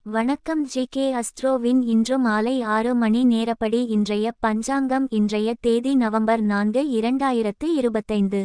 வணக்கம் ஜி.கே. அஸ்ட்ரோவின் இன்று மாலை 6 மணி நேரப்படி இன்றைய பஞ்சாங்கம். இன்றைய தேதி நவம்பர் 4, 2025.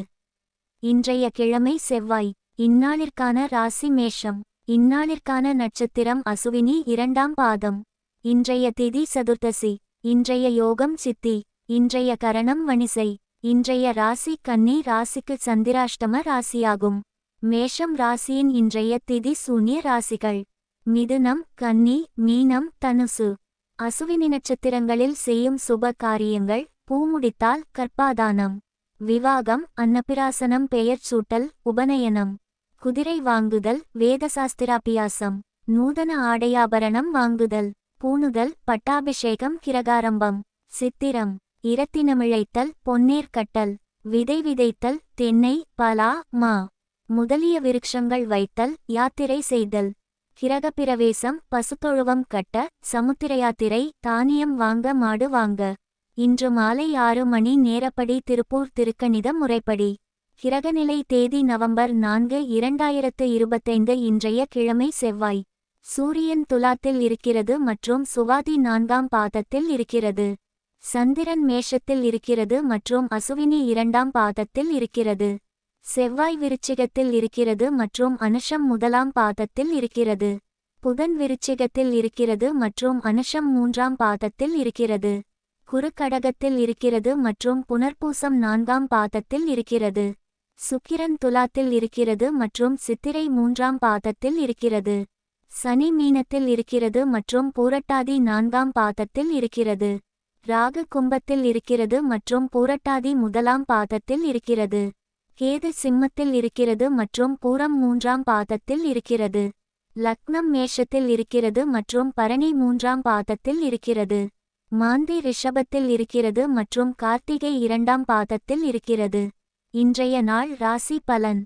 இன்றைய கிழமை செவ்வாய். இந்நாளிற்கான ராசி மேஷம். இந்நாளிற்கான நட்சத்திரம் அசுவினி 2ஆம் பாதம். இன்றைய திதி சதுர்த்தசி. இன்றைய யோகம் சித்தி. இன்றைய கரணம் வணிசை. இன்றைய ராசி கன்னி ராசிக்கு சந்திராஷ்டம ராசியாகும். மேஷம் ராசியின் இன்றைய திதி சூன்ய ராசிகள் மிதுனம், கன்னி, மீனம், தனுசு. அசுவினி நட்சத்திரங்களில் செய்யும் சுப காரியங்கள்: பூமுடித்தால், கற்பாதானம், விவாகம், அன்னபிராசனம், பெயர் சூட்டல், உபநயனம், குதிரை வாங்குதல், வேதசாஸ்திராபியாசம், நூதன ஆடையாபரணம் வாங்குதல், பூணுதல், பட்டாபிஷேகம், கிரகாரம்பம். சித்திரம் இரத்தினமிழைத்தல், பொன்னேர் கட்டல், விதை விதைத்தல், தென்னை, பலா, மா முதலிய விருட்சங்கள் வைத்தல், யாத்திரை செய்தல், கிரகப்பிரவேசம், பசுத்தொழுவம் கட்ட, சமுத்திர யாத்திரை, தானியம் வாங்க, மாடு வாங்க. இன்று மாலை 6 மணி நேரப்படி திருப்பூர் திருக்கணித முறைப்படி. கிரகநிலை தேதி நவம்பர் 4, 2025. இன்றைய கிழமை செவ்வாய். சூரியன் துலாத்தில் இருக்கிறது மற்றும் சுவாதி 4ஆம் பாதத்தில் இருக்கிறது. சந்திரன் மேஷத்தில் இருக்கிறது மற்றும் அசுவினி 2ஆம் பாதத்தில் இருக்கிறது. செவ்வாய் விருச்சிகத்தில் இருக்கிறது மற்றும் அனுஷம் 1ஆம் பாதத்தில் இருக்கிறது. புதன் விருச்சிகத்தில் இருக்கிறது மற்றும் அனுஷம் 3ஆம் பாதத்தில் இருக்கிறது. குரு கடகத்தில் இருக்கிறது மற்றும் புனர்பூசம் 4ஆம் பாதத்தில் இருக்கிறது. சுக்கிரன் துலாத்தில் இருக்கிறது மற்றும் சித்திரை 3ஆம் பாதத்தில் இருக்கிறது. சனி மீனத்தில் இருக்கிறது மற்றும் பூரட்டாதி 4ஆம் பாதத்தில் இருக்கிறது. ராகு கும்பத்தில் இருக்கிறது மற்றும் பூரட்டாதி 1ஆம் பாதத்தில் இருக்கிறது. கேது சிம்மத்தில் இருக்கிறது மற்றும் பூரம் 3ஆம் பாதத்தில் இருக்கிறது. லக்னம் மேஷத்தில் இருக்கிறது மற்றும் பரணி 3ஆம் பாதத்தில் இருக்கிறது. மாந்தி ரிஷபத்தில் இருக்கிறது மற்றும் கார்த்திகை 2ஆம் பாதத்தில் இருக்கிறது. இன்றைய நாள் ராசி பலன்.